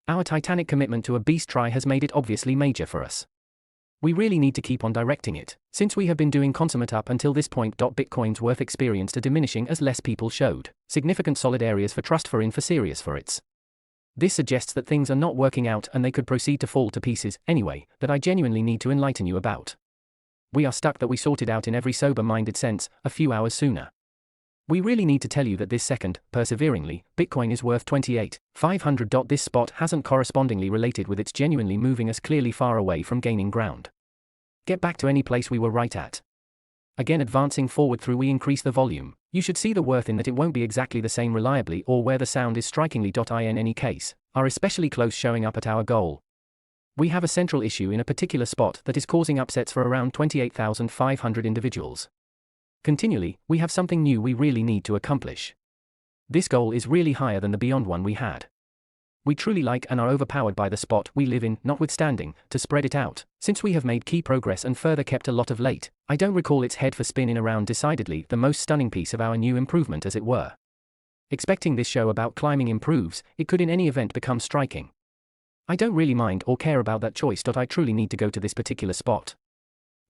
Our titanic commitment to a beast try has made it obviously major for us. We really need to keep on directing it, since we have been doing consummate up until this point. Bitcoin's worth experienced a diminishing as less people showed significant solid areas for trust for serious for its. This suggests that things are not working out and they could proceed to fall to pieces, anyway, that I genuinely need to enlighten you about. We are stuck that we sorted out in every sober-minded sense, a few hours sooner. We really need to tell you that this second, perseveringly, Bitcoin is worth 28,500. This spot hasn't correspondingly related with its genuinely moving us clearly far away from gaining ground. Get back to any place we were right at. Again advancing forward through we increase the volume. You should see the worth in that it won't be exactly the same reliably or where the sound is strikingly. In any case, are especially close showing up at our goal. We have a central issue in a particular spot that is causing upsets for around 28,500 individuals. Continually, we have something new we really need to accomplish. This goal is really higher than the beyond one we had. We truly like and are overpowered by the spot we live in, notwithstanding, to spread it out, since we have made key progress and further kept a lot of late. I don't recall its head for spin in around decidedly the most stunning piece of our new improvement as it were. Expecting this show about climbing improves, it could in any event become striking. I don't really mind or care about that choice. I truly need to go to this particular spot.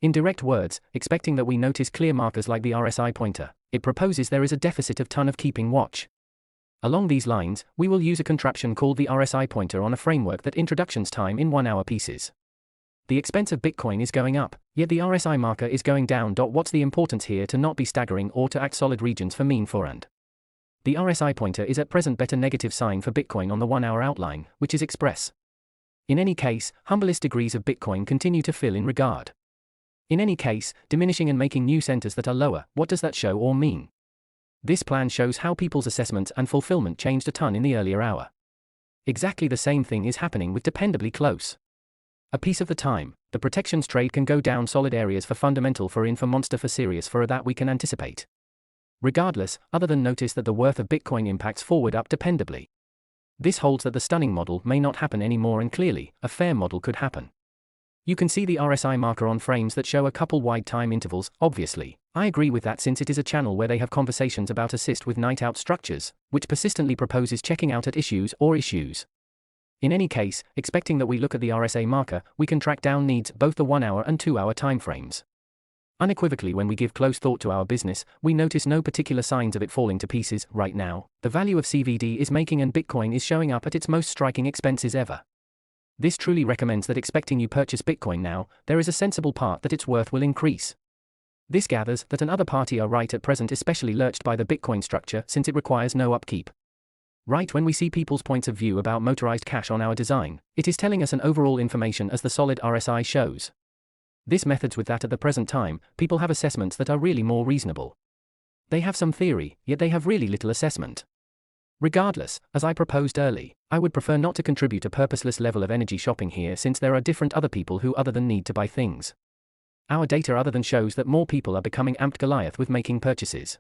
In direct words, expecting that we notice clear markers like the RSI pointer, it proposes there is a deficit of ton of keeping watch. Along these lines, we will use a contraption called the RSI pointer on a framework that introductions time in 1 hour pieces. The expense of Bitcoin is going up, yet the RSI marker is going down. What's the importance here to not be staggering or to act solid regions for mean forehand? The RSI pointer is at present better negative sign for Bitcoin on the 1 hour outline, which is express. In any case, humblest degrees of Bitcoin continue to fill in regard. In any case, diminishing and making new centers that are lower. What does that show or mean? This plan shows how people's assessments and fulfillment changed a ton in the earlier hour. Exactly the same thing is happening with dependably close. A piece of the time, the protections trade can go down solid areas for fundamental for in for monster for serious for that we can anticipate. Regardless, other than notice that the worth of Bitcoin impacts forward up dependably. This holds that the stunning model may not happen anymore and clearly, a fair model could happen. You can see the RSI marker on frames that show a couple wide time intervals, obviously. I agree with that since it is a channel where they have conversations about assist with night out structures, which persistently proposes checking out at issues or issues. In any case, expecting that we look at the RSA marker, we can track down needs both the 1 hour and 2 hour timeframes. Unequivocally, when we give close thought to our business, we notice no particular signs of it falling to pieces right now. The value of CVD is making and Bitcoin is showing up at its most striking expenses ever. This truly recommends that expecting you purchase Bitcoin now, there is a sensible part that its worth will increase. This gathers that another party are right at present, especially lurched by the Bitcoin structure since it requires no upkeep. Right when we see people's points of view about motorized cash on our design, it is telling us an overall information as the solid RSI shows. This methods with that at the present time, people have assessments that are really more reasonable. They have some theory, yet they have really little assessment. Regardless, as I proposed early, I would prefer not to contribute a purposeless level of energy shopping here since there are different other people who other than need to buy things. Our data other than shows that more people are becoming amped Goliath with making purchases.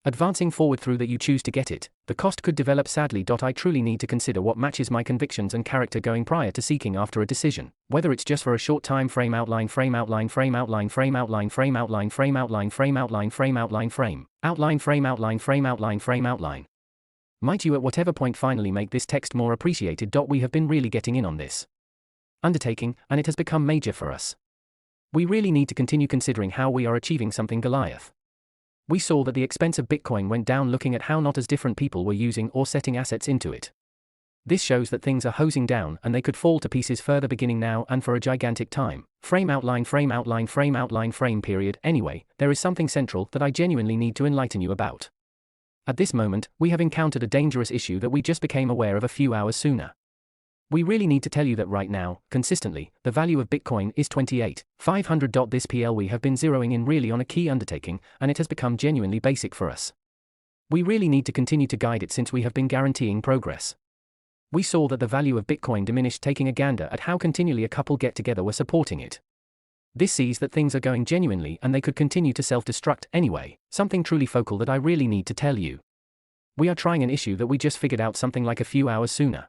Advancing forward through that you choose to get it, the cost could develop sadly. I truly need to consider what matches my convictions and character going prior to seeking after a decision, whether it's just for a short time frame outline frame outline frame outline frame outline frame outline frame outline frame outline frame outline frame outline frame outline frame outline frame outline. Might you at whatever point finally make this text more appreciated. We have been really getting in on this undertaking, and it has become major for us. We really need to continue considering how we are achieving something Goliath. We saw that the expense of Bitcoin went down looking at how not as different people were using or setting assets into it. This shows that things are hosing down and they could fall to pieces further beginning now and for a gigantic time. Frame outline frame outline frame outline frame period. Anyway, there is something central that I genuinely need to enlighten you about. At this moment, we have encountered a dangerous issue that we just became aware of a few hours sooner. We really need to tell you that right now, consistently, the value of Bitcoin is 28,500. This PL we have been zeroing in really on a key undertaking, and it has become genuinely basic for us. We really need to continue to guide it since we have been guaranteeing progress. We saw that the value of Bitcoin diminished taking a gander at how continually a couple get together were supporting it. This sees that things are going genuinely and they could continue to self-destruct anyway, something truly focal that I really need to tell you. We are trying an issue that we just figured out something like a few hours sooner.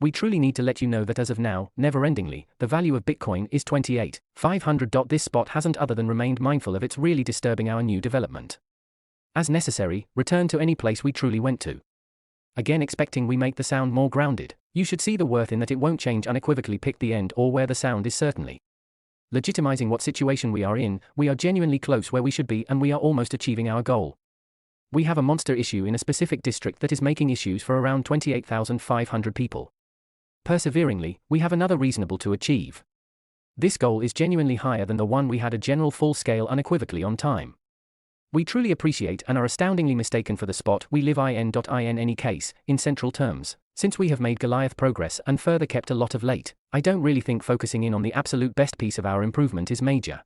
We truly need to let you know that as of now, never-endingly, the value of Bitcoin is 28,500. This spot hasn't other than remained mindful of its really disturbing our new development. As necessary, return to any place we truly went to. Again expecting we make the sound more grounded, You should see the worth in that it won't change unequivocally pick the end or where the sound is certainly legitimizing what situation we are in. We are genuinely close where we should be and we are almost achieving our goal. We have a monster issue in a specific district that is making issues for around 28,500 people. Perseveringly, we have another reasonable to achieve. This goal is genuinely higher than the one we had a general full scale unequivocally on time. We truly appreciate and are astoundingly mistaken for the spot we live in any case, in central terms, since we have made Goliath progress and further kept a lot of late. I don't really think focusing in on the absolute best piece of our improvement is major.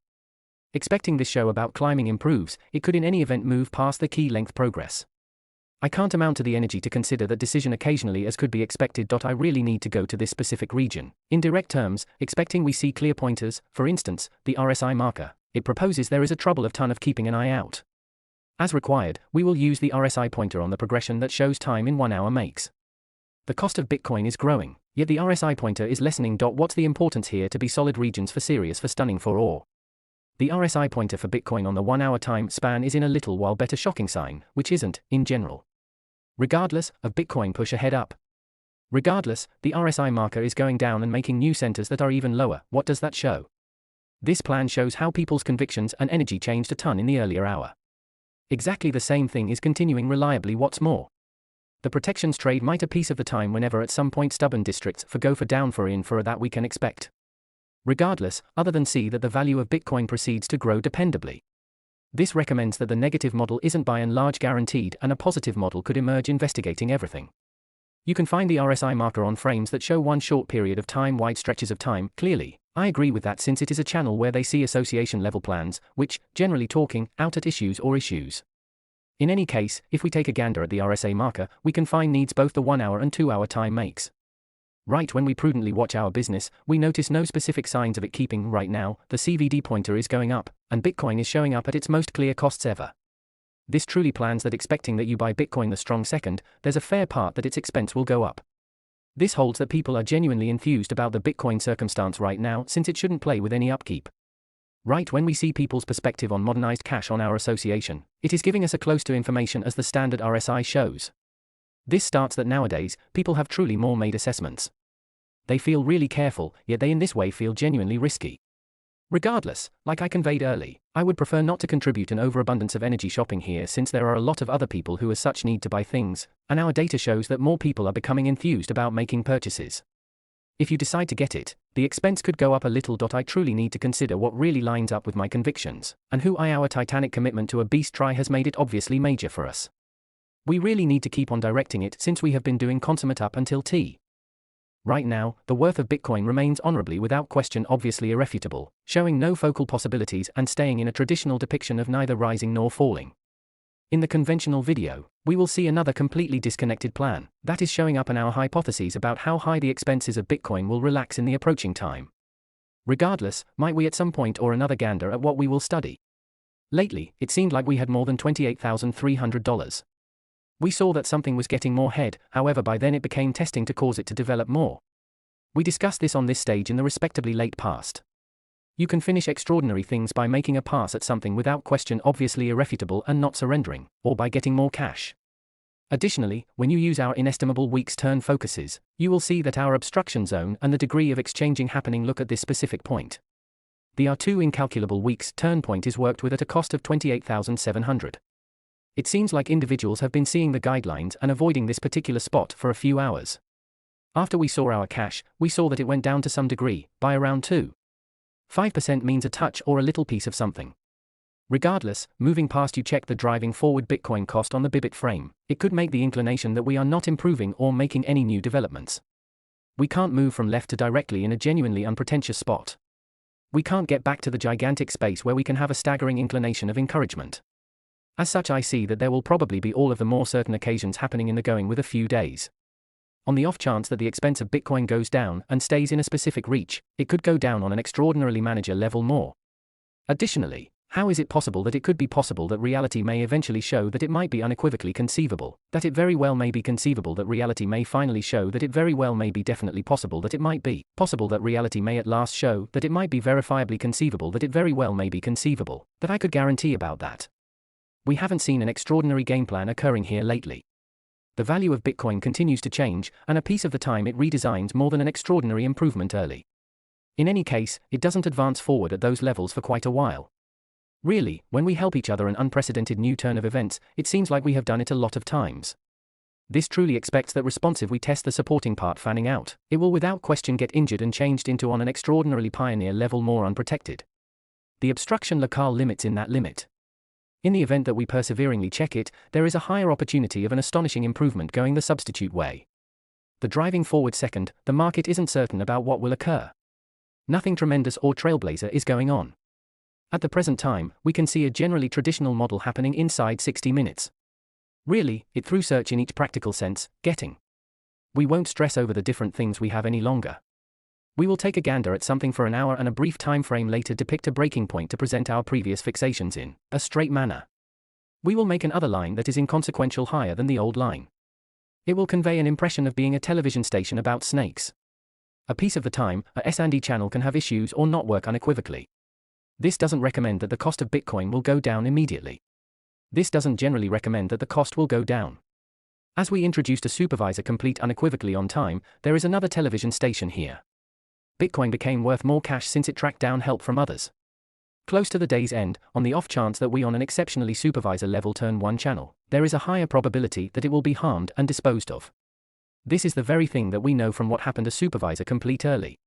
Expecting this show about climbing improves, it could in any event move past the key length progress. I can't amount to the energy to consider that decision occasionally as could be expected. I really need to go to this specific region. In direct terms, expecting we see clear pointers, for instance, the RSI marker. It proposes there is a trouble of ton of keeping an eye out. As required, we will use the RSI pointer on the progression that shows time in 1 hour makes. The cost of Bitcoin is growing, yet the RSI pointer is lessening. What's the importance here to be solid regions for serious for stunning for awe? The RSI pointer for Bitcoin on the 1 hour time span is in a little while better shocking sign, which isn't, in general. Regardless of Bitcoin push ahead up. Regardless, the RSI marker is going down and making new centers that are even lower. What does that show? This plan shows how people's convictions and energy changed a ton in the earlier hour. Exactly the same thing is continuing reliably. What's more, the protections trade might a piece of the time whenever at some point stubborn districts for go for down for in for a that we can expect. Regardless, other than see that the value of Bitcoin proceeds to grow dependably. This recommends that the negative model isn't by and large guaranteed and a positive model could emerge investigating everything. You can find the RSI marker on frames that show one short period of time, wide stretches of time. Clearly, I agree with that since it is a channel where they see association level plans, which, generally talking, out at issues or issues. In any case, if we take a gander at the RSA marker, we can find needs both the 1 hour and 2 hour time makes. Right when we prudently watch our business, we notice no specific signs of it keeping. Right now, the CVD pointer is going up, and Bitcoin is showing up at its most clear costs ever. This truly plans that expecting that you buy Bitcoin the strong second, there's a fair part that its expense will go up. This holds that people are genuinely enthused about the Bitcoin circumstance right now since it shouldn't play with any upkeep. Right when we see people's perspective on modernized cash on our association, it is giving us a close to information as the standard RSI shows. This starts that nowadays, people have truly more made assessments. They feel really careful, yet they in this way feel genuinely risky. Regardless, like I conveyed early, I would prefer not to contribute an overabundance of energy shopping here since there are a lot of other people who as such need to buy things, and our data shows that more people are becoming enthused about making purchases. If you decide to get it, the expense could go up a little. I truly need to consider what really lines up with my convictions, and who our titanic commitment to a beast try has made it obviously major for us. We really need to keep on directing it since we have been doing consummate up until T. Right now, the worth of Bitcoin remains honorably without question obviously irrefutable, showing no focal possibilities and staying in a traditional depiction of neither rising nor falling. In the conventional video, we will see another completely disconnected plan, that is showing up in our hypotheses about how high the expenses of Bitcoin will relax in the approaching time. Regardless, might we at some point or another gander at what we will study? Lately, it seemed like we had more than $28,300. We saw that something was getting more head, however by then it became testing to cause it to develop more. We discussed this on this stage in the respectably late past. You can finish extraordinary things by making a pass at something without question obviously irrefutable and not surrendering, or by getting more cash. Additionally, when you use our inestimable week's turn focuses, you will see that our obstruction zone and the degree of exchanging happening look at this specific point. The R2 incalculable week's turn point is worked with at a cost of $28,700. It seems like individuals have been seeing the guidelines and avoiding this particular spot for a few hours. After we saw our cash, we saw that it went down to some degree, by around 2.5% means a touch or a little piece of something. Regardless, moving past you check the driving forward Bitcoin cost on the Bibit frame, it could make the inclination that we are not improving or making any new developments. We can't move from left to directly in a genuinely unpretentious spot. We can't get back to the gigantic space where we can have a staggering inclination of encouragement. As such I see that there will probably be all of the more certain occasions happening in the going with a few days. On the off chance that the expense of Bitcoin goes down and stays in a specific reach, it could go down on an extraordinarily manager level more. Additionally, how is it possible that it could be possible that reality may eventually show that it might be unequivocally conceivable, that it very well may be conceivable that reality may finally show that it very well may be definitely possible that it might be possible that reality may at last show that it might be verifiably conceivable that it very well may be conceivable, that I could guarantee about that. We haven't seen an extraordinary game plan occurring here lately. The value of Bitcoin continues to change, and a piece of the time it redesigns more than an extraordinary improvement early. In any case, it doesn't advance forward at those levels for quite a while. Really, when we help each other an unprecedented new turn of events, it seems like we have done it a lot of times. This truly expects that responsive we test the supporting part fanning out, it will without question get injured and changed into on an extraordinarily pioneer level more unprotected. The obstruction locale limits in that limit. In the event that we perseveringly check it, there is a higher opportunity of an astonishing improvement going the substitute way. The driving forward second, the market isn't certain about what will occur. Nothing tremendous or trailblazer is going on. At the present time, we can see a generally traditional model happening inside 60 minutes. Really, it through search in each practical sense, getting. We won't stress over the different things we have any longer. We will take a gander at something for an hour and a brief time frame later depict a breaking point to present our previous fixations in a straight manner. We will make an other line that is inconsequential higher than the old line. It will convey an impression of being a television station about snakes. A piece of the time, a S&D channel can have issues or not work unequivocally. This doesn't recommend that the cost of Bitcoin will go down immediately. This doesn't generally recommend that the cost will go down. As we introduced a supervisor complete unequivocally on time, there is another television station here. Bitcoin became worth more cash since it tracked down help from others. Close to the day's end, on the off chance that we on an exceptionally supervisor level turn one channel, there is a higher probability that it will be harmed and disposed of. This is the very thing that we know from what happened to supervisor complete early.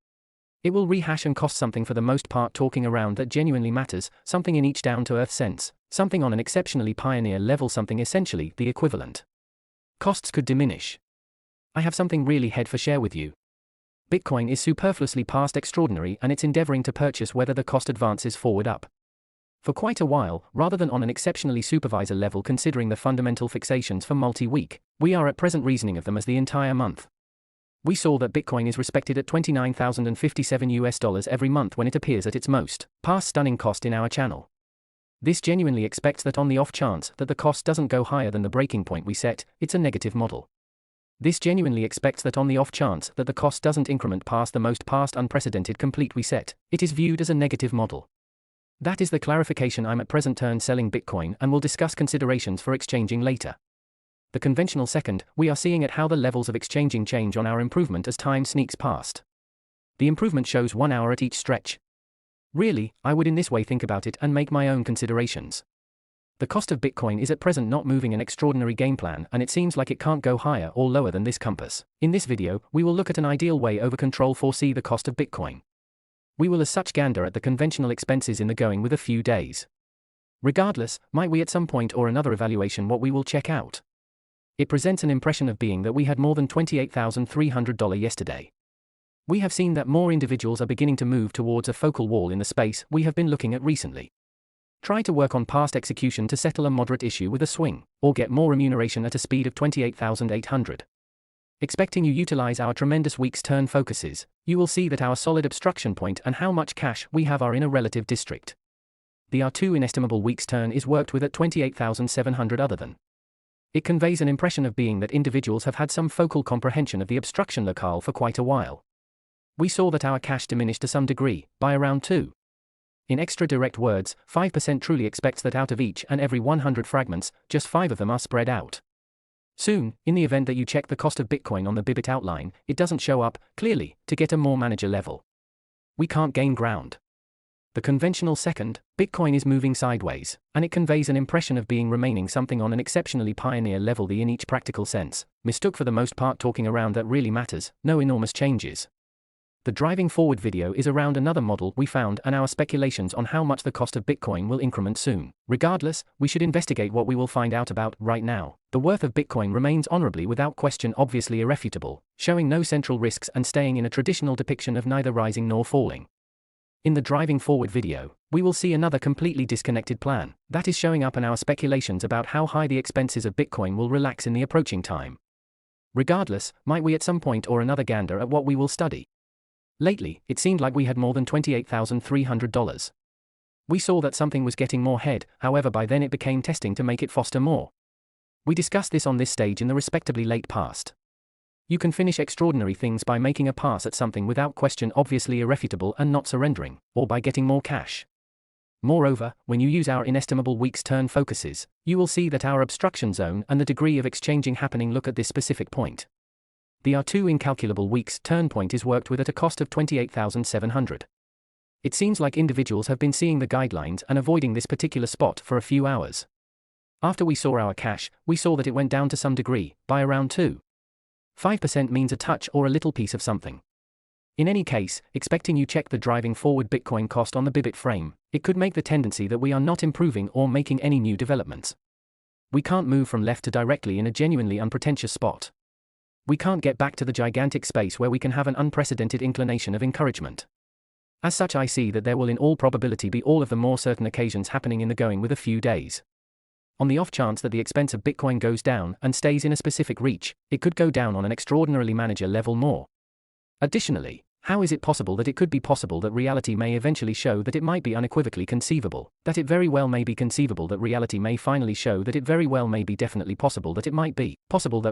It will rehash and cost something for the most part talking around that genuinely matters, something in each down-to-earth sense, something on an exceptionally pioneer level, something essentially the equivalent. Costs could diminish. I have something really head for share with you. Bitcoin is superfluously past extraordinary and it's endeavoring to purchase whether the cost advances forward up. For quite a while, rather than on an exceptionally supervisor level considering the fundamental fixations for multi-week, we are at present reasoning of them as the entire month. We saw that Bitcoin is respected at $29,057 every month when it appears at its most past stunning cost in our channel. This genuinely expects that on the off chance that the cost doesn't go higher than the breaking point we set, it's a negative model. This genuinely expects that on the off chance that the cost doesn't increment past the most past unprecedented complete we set, it is viewed as a negative model. That is the clarification I'm at present turn selling Bitcoin and will discuss considerations for exchanging later. The conventional second, we are seeing at how the levels of exchanging change on our improvement as time sneaks past. The improvement shows 1 hour at each stretch. Really, I would in this way think about it and make my own considerations. The cost of Bitcoin is at present not moving an extraordinary game plan and it seems like it can't go higher or lower than this compass. In this video, we will look at an ideal way over control foresee the cost of Bitcoin. We will as such gander at the conventional expenses in the going with a few days. Regardless, might we at some point or another evaluation what we will check out. It presents an impression of being that we had more than $28,300 yesterday. We have seen that more individuals are beginning to move towards a focal wall in the space we have been looking at recently. Try to work on past execution to settle a moderate issue with a swing, or get more remuneration at a speed of 28,800. Expecting you utilize our tremendous week's turn focuses, you will see that our solid obstruction point and how much cash we have are in a relative district. The R2 inestimable week's turn is worked with at 28,700 other than. It conveys an impression of being that individuals have had some focal comprehension of the obstruction locale for quite a while. We saw that our cash diminished to some degree, by around 2. In extra direct words, 5% truly expects that out of each and every 100 fragments, just 5 of them are spread out. Soon, in the event that you check the cost of Bitcoin on the Bibit outline, it doesn't show up, clearly, to get a more manager level. We can't gain ground. The conventional second, Bitcoin is moving sideways, and it conveys an impression of being remaining something on an exceptionally pioneer level the in each practical sense, mistook for the most part talking around that really matters, no enormous changes. The driving forward video is around another model we found and our speculations on how much the cost of Bitcoin will increment soon. Regardless, we should investigate what we will find out about right now. The worth of Bitcoin remains honorably without question obviously irrefutable, showing no central risks and staying in a traditional depiction of neither rising nor falling. In the driving forward video, we will see another completely disconnected plan that is showing up in our speculations about how high the expenses of Bitcoin will relax in the approaching time. Regardless, might we at some point or another gander at what we will study. Lately, it seemed like we had more than $28,300. We saw that something was getting more head, however by then it became testing to make it foster more. We discussed this on this stage in the respectably late past. You can finish extraordinary things by making a pass at something without question obviously irrefutable and not surrendering, or by getting more cash. Moreover, when you use our inestimable week's turn focuses, you will see that our obstruction zone and the degree of exchanging happening look at this specific point. The R2 incalculable week's turn point is worked with at a cost of 28,700. It seems like individuals have been seeing the guidelines and avoiding this particular spot for a few hours. After we saw our cash, we saw that it went down to some degree, by around 2.5% means a touch or a little piece of something. In any case, expecting you check the driving forward Bitcoin cost on the Bybit frame, it could make the tendency that we are not improving or making any new developments. We can't move from left to directly in a genuinely unpretentious spot. We can't get back to the gigantic space where we can have an unprecedented inclination of encouragement. As such, I see that there will in all probability be all of the more certain occasions happening in the going with a few days. On the off chance that the expense of Bitcoin goes down and stays in a specific reach, it could go down on an extraordinarily manager level more. Additionally, how is it possible that it could be possible that reality may eventually show that it might be unequivocally conceivable, that it very well may be conceivable that reality may finally show that it very well may be definitely possible that it might be possible that